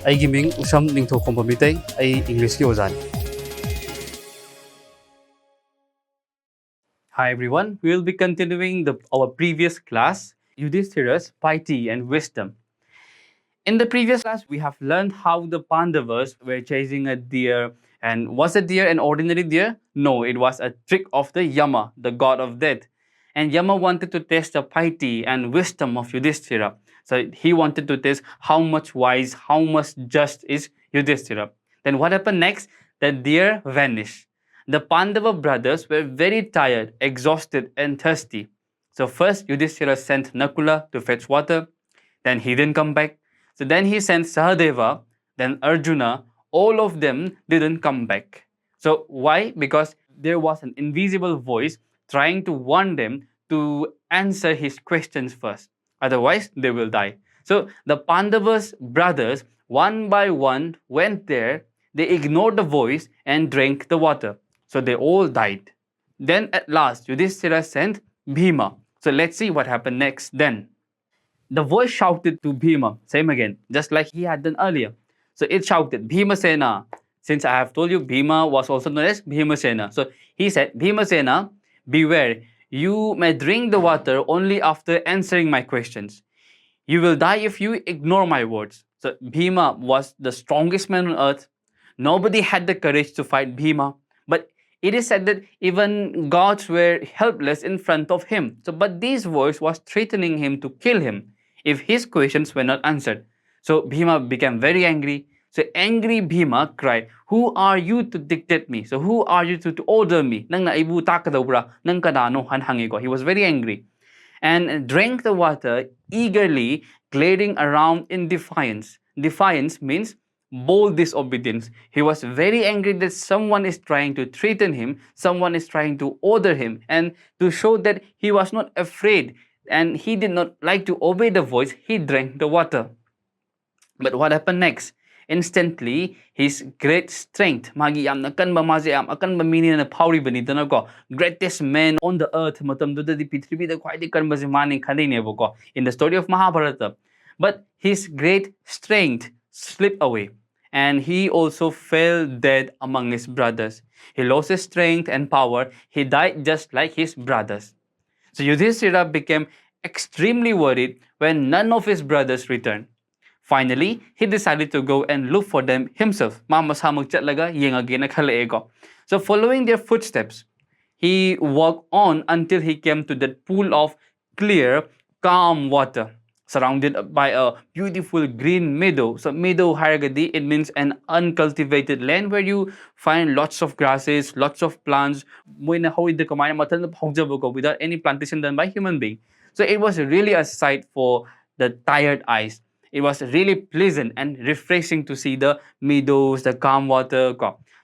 ꯑꯩꯒꯤ ꯃꯤꯡ ꯎꯁꯝ ꯅꯤꯡꯊꯧꯈꯣꯝꯕ ꯃꯤꯇꯩ ꯑꯩ ꯏꯪꯂꯤꯁꯀꯤ ꯑꯣꯖꯥꯅꯤ. Hi everyone, we will be continuing our previous class, Yudhishthira's Piety and Wisdom. In the previous class, we have learned how the Pandavas were chasing a deer. And was a deer an ordinary deer? No, it was a trick of the Yama, the god of death. And Yama wanted to test the piety and wisdom of Yudhishthira. So he wanted to test how much wise, how much just is Yudhishthira. Then what happened next? The deer vanished. The Pandava brothers were very tired, exhausted, and thirsty. So first Yudhishthira sent Nakula to fetch water. Then he didn't come back. So then he sent Sahadeva, then Arjuna. All of them didn't come back. So why? Because there was an invisible voice trying to warn them to answer his questions first. Otherwise, they will die. So the Pandavas' brothers, one by one, went there. They ignored the voice and drank the water. So they all died. Then at last, Yudhishthira sent Bhima. So let's see what happened next then. The voice shouted to Bhima, same again, just like he had done earlier. So it shouted, Bhimasena. Since I have told you, Bhima was also known as Bhimasena. So he said, Bhimasena, beware. You may drink the water only after answering my questions. You will die if you ignore my words. So Bhima was the strongest man on earth. Nobody had the courage to fight Bhima. But it is said that even gods were helpless in front of him. So, but this voice was threatening him to kill him if his questions were not answered. So Bhima became very angry. So angry Bhima cried, who are you to dictate me? So who are you to order me? Nang naibuta ka daw bra, nang kanano hanhangi ko. He was very angry and drank the water eagerly, glaring around in defiance. Defiance means bold disobedience. He was very angry that someone is trying to threaten him, someone is trying to order him, and to show that he was not afraid and he did not like to obey the voice, he drank the water. But what happened next? Instantly, his great strength, greatest man on the earth, in the story of Mahabharata. But his great strength slipped away, and he also fell dead among his brothers. He lost his strength and power. He died just like his brothers. So Yudhishthira became extremely worried when none of his brothers returned. Finally, he decided to go and look for them himself. So following their footsteps, he walked on until he came to that pool of clear, calm water, surrounded by a beautiful green meadow. So meadow haragadi, it means an uncultivated land where you find lots of grasses, lots of plants, without any plantation done by human being. So it was really a sight for the tired eyes. It was really pleasant and refreshing to see the meadows, the calm water.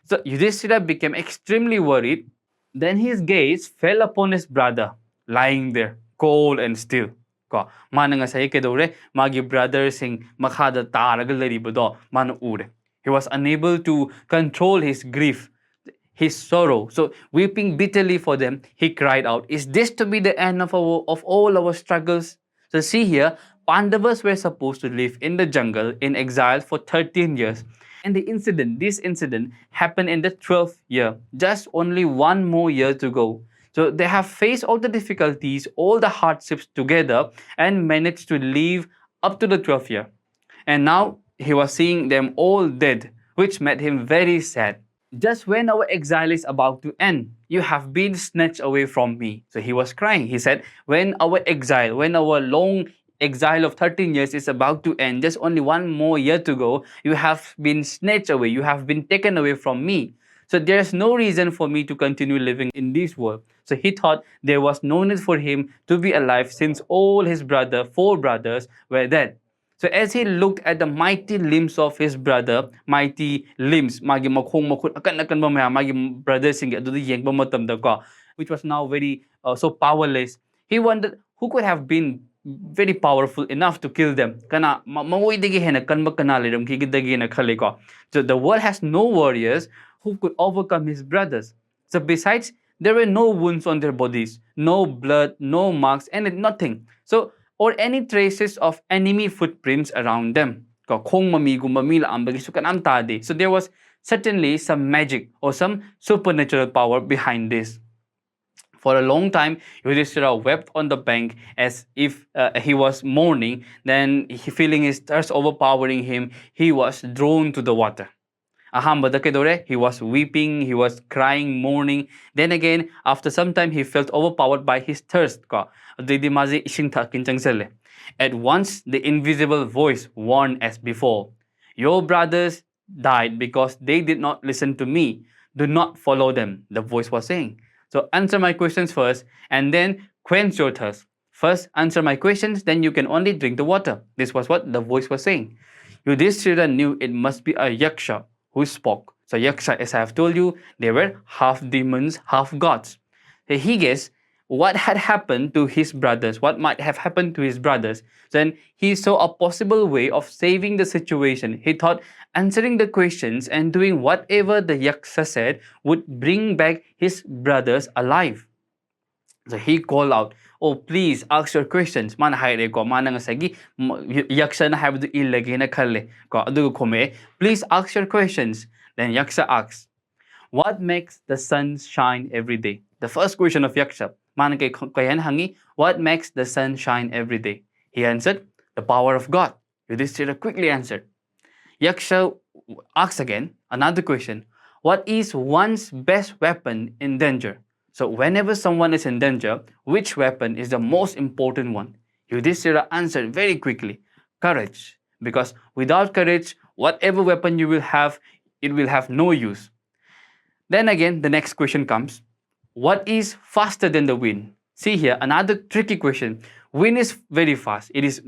So Yudhishthira became extremely worried. Then his gaze fell upon his brother, lying there, cold and still. Magi brother sing makhada taraga laribudo mana ure. He was unable to control his grief, his sorrow. So weeping bitterly for them, he cried out, is this to be the end of all our struggles? So see here, Pandavas were supposed to live in the jungle in exile for 13 years. And this incident happened in the 12th year, just only one more year to go. So they have faced all the difficulties, all the hardships together and managed to live up to the 12th year. And now he was seeing them all dead, which made him very sad. Just when our exile is about to end, you have been snatched away from me. So he was crying. He said, when our long exile of 13 years is about to end, just only one more year to go, you have been snatched away, you have been taken away from me. So there's no reason for me to continue living in this world. So he thought there was no need for him to be alive since all his four brothers were dead. So as he looked at the mighty limbs of his brother, magi brother which was now very so powerless, he wondered who could have been very powerful enough to kill them. So the world has no warriors who could overcome his brothers. So besides, there were no wounds on their bodies, no blood, no marks, and nothing. So or any traces of enemy footprints around them. Kung mamigumba mi laambagi kanam tadi. So there was certainly some magic or some supernatural power behind this. For a long time, Yudhishthira wept on the bank as if he was mourning. Then, feeling his thirst overpowering him, he was drawn to the water. Ahambada kedore, he was weeping, he was crying, mourning. Then again, after some time, he felt overpowered by his thirst. At once, the invisible voice warned as before, "Your brothers died because they did not listen to me. Do not follow them," the voice was saying. So answer my questions first and then quench your thirst. First, answer my questions, then you can only drink the water. This was what the voice was saying. Yudhishthira knew it must be a yaksha who spoke. So yaksha, as I have told you, they were half demons, half gods. He guessed what had happened to his brothers, what might have happened to his brothers. Then he saw a possible way of saving the situation. He thought answering the questions and doing whatever the yaksha said would bring back his brothers alive. So he called out, "Oh, please ask your questions." Man haire ko manang sagi yaksha na have to ilagay na khalle ko adu kome. "Please ask your questions." Then yaksha asks, "What makes the sun shine every day?" The first question of yaksha, man kay kayan hangi, what makes the sun shine every day? He answered, "The power of God." Yudhishthira quickly answered. Yaksha asks again another question. What is one's best weapon in danger? So whenever someone is in danger, which weapon is the most important one? Yudhishthira answered very quickly, courage. Because without courage, whatever weapon you will have, it will have no use. Then again, the next question comes. What is faster than the wind? See here, another tricky question. Wind is very fast. It is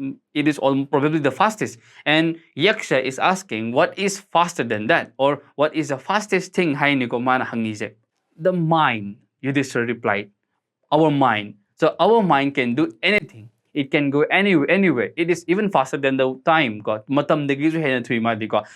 probably the fastest. And Yaksha is asking, what is faster than that? Or what is the fastest thing? The mind, Yudhishthira replied. Our mind. So our mind can do anything. It can go anywhere. It is even faster than the time.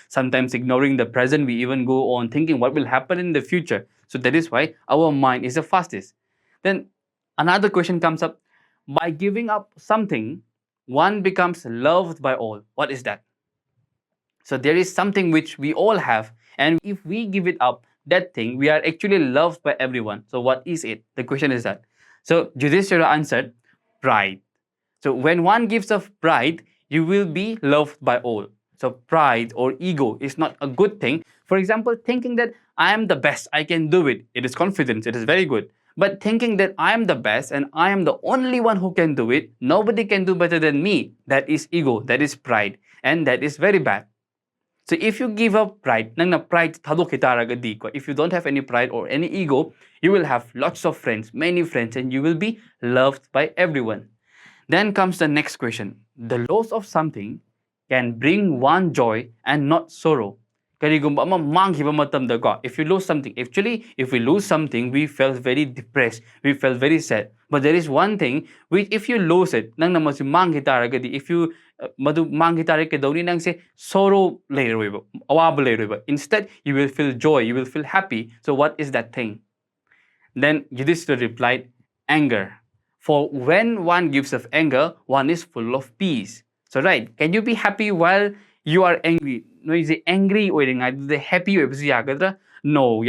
Sometimes ignoring the present, we even go on thinking what will happen in the future. So that is why our mind is the fastest. Then another question comes up. By giving up something, one becomes loved by all. What is that? So there is something which we all have, and if we give it up, that thing, we are actually loved by everyone. So what is it? The question is that. So Yudhishthira answered, pride. So when one gives up pride, you will be loved by all. So pride or ego is not a good thing. For example, thinking that I am the best, I can do it. It is confidence, it is very good. But thinking that I am the best and I am the only one who can do it, nobody can do better than me, that is ego, that is pride. And that is very bad. So if you give up pride, if you don't have any pride or any ego, you will have lots of friends, many friends, and you will be loved by everyone. Then comes the next question. The loss of something can bring one joy and not sorrow. If you lose something, actually, if we lose something, we felt very depressed, we felt very sad. But there is one thing which, if you lose it, if you sorrow instead, you will feel joy, you will feel happy. So what is that thing? Then Yudhishthira replied, anger. For when one gives of anger, one is full of peace. So right, can you be happy while you are angry? No, is it angry or the happy? No,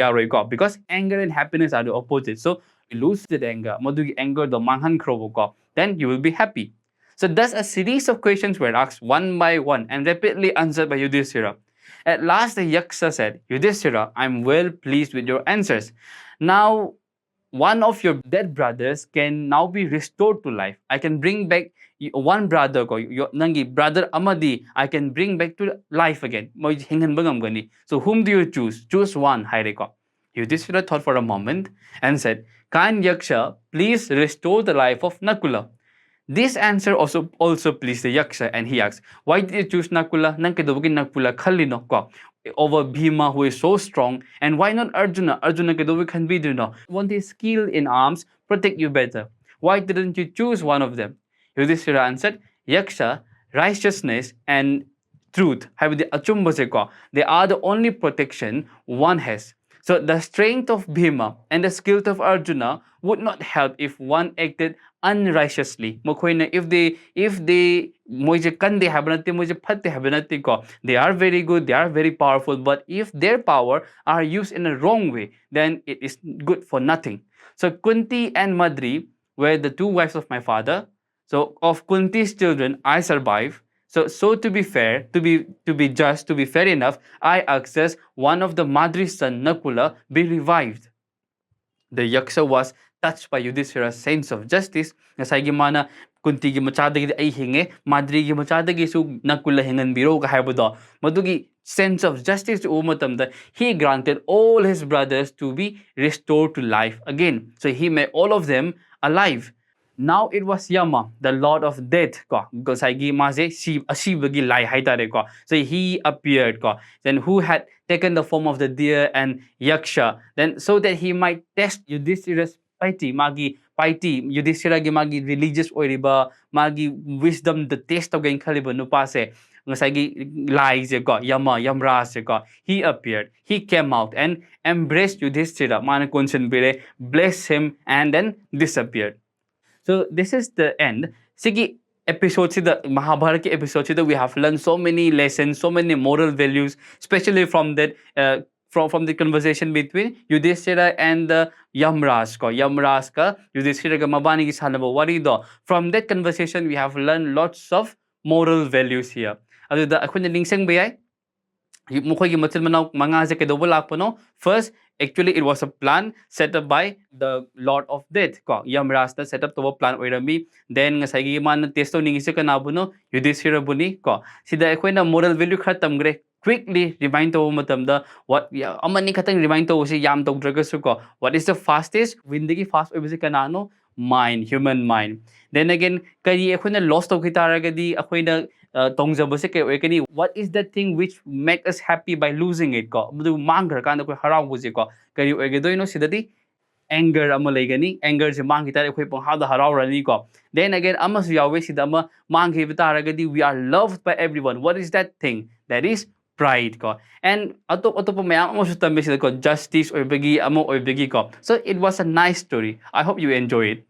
because anger and happiness are the opposite. So you lose the anger, anger the manhan krovo, then you will be happy. So thus a series of questions were asked one by one and rapidly answered by Yudhishthira. At last the Yaksha said, Yudhishthira, I am well pleased with your answers. Now one of your dead brothers can now be restored to life. I can bring back one brother ko, your nangi brother Amadi, I can bring back to life again. So whom do you choose? Choose one, Haireko. Yudhishthira thought for a moment and said, Kind Yaksha, please restore the life of Nakula. This answer also pleased the Yaksha, and he asked, why did you choose Nakula? Nakula Khalino ko over Bhima, who is so strong, and why not Arjuna? Arjuna can be want his skill in arms protect you better. Why didn't you choose one of them? Yudhishthira answered, Yaksha, righteousness and truth, they are the only protection one has. So the strength of Bhima and the skill of Arjuna would not help if one acted unrighteously. Mukhoy if they moje kande habanati moje phatte habanati ko. They are very good, they are very powerful, but if their power are used in a wrong way, then it is good for nothing. So Kunti and Madri were the two wives of my father. So of Kunti's children, I survive. So to be fair, to be just, to be fair enough, I access one of the Madri's son, Nakula, be revived. The Yaksha was touched by Yudhishthira's sense of justice. Nasay mana kunti gi machadagi ay hinge, Madri gi machadagi su Nakula hingan biro kahayabado. Madugi sense of justice umatamda, he granted all his brothers to be restored to life again. So he made all of them alive. Now it was Yama, the Lord of Death, ko. Gosai maze Ashibagi lai haitare ko. So he appeared, ko. Then who had taken the form of the deer and Yaksha, then so that he might test Yudhishthira's piety, magi piety, Yudhishthira gi magi religious oiriba, magi wisdom, the taste of gain kaliba nupase. Ngasagi lies ko, Yama, Yamras ko. He appeared, he came out and embraced Yudhishthira, manakonshin bire, blessed him, and then disappeared. So this is the end. Sige, episode the Mahabharata episode we have learned so many lessons, so many moral values, especially from that from the conversation between Yudhishthira and the Yamras ko. Yamras ka Yudhishthira ka mabani ki sanabo warido. From that conversation, we have learned lots of moral values here. Ado da ako niling bayay. Mukhoy matil manaw mga sa kedobol no. First, actually it was a plan set up by the Lord of Death ko. Yamrasta set up to plan oirami. Then nga sa man testo ningi sa kanabo no Yudhishthira buni ko. Sida ako na moral value khatam gre. Quickly remind to matamda what amani khatang remind to si yam tog dragas ko. What is the fastest? Windigi fast oy kanano? Mind, human mind. Then again, kaya ako na lost of kitaragadi ako na tongzabose kay kani what is that thing which make us happy by losing it ko mudu mangar kan ko haraw buzi ko kari ogedo no sidadi anger amalay gani anger si mang kita ko pong hada haraw rani ko. Then again amas yawe sidama mang kitaragadi we are loved by everyone. What is that thing? That is pride ko. And ato po mayang mo sutambe sila ko justice or bagi amo or bagi ko. So it was a nice story. I hope you enjoy it.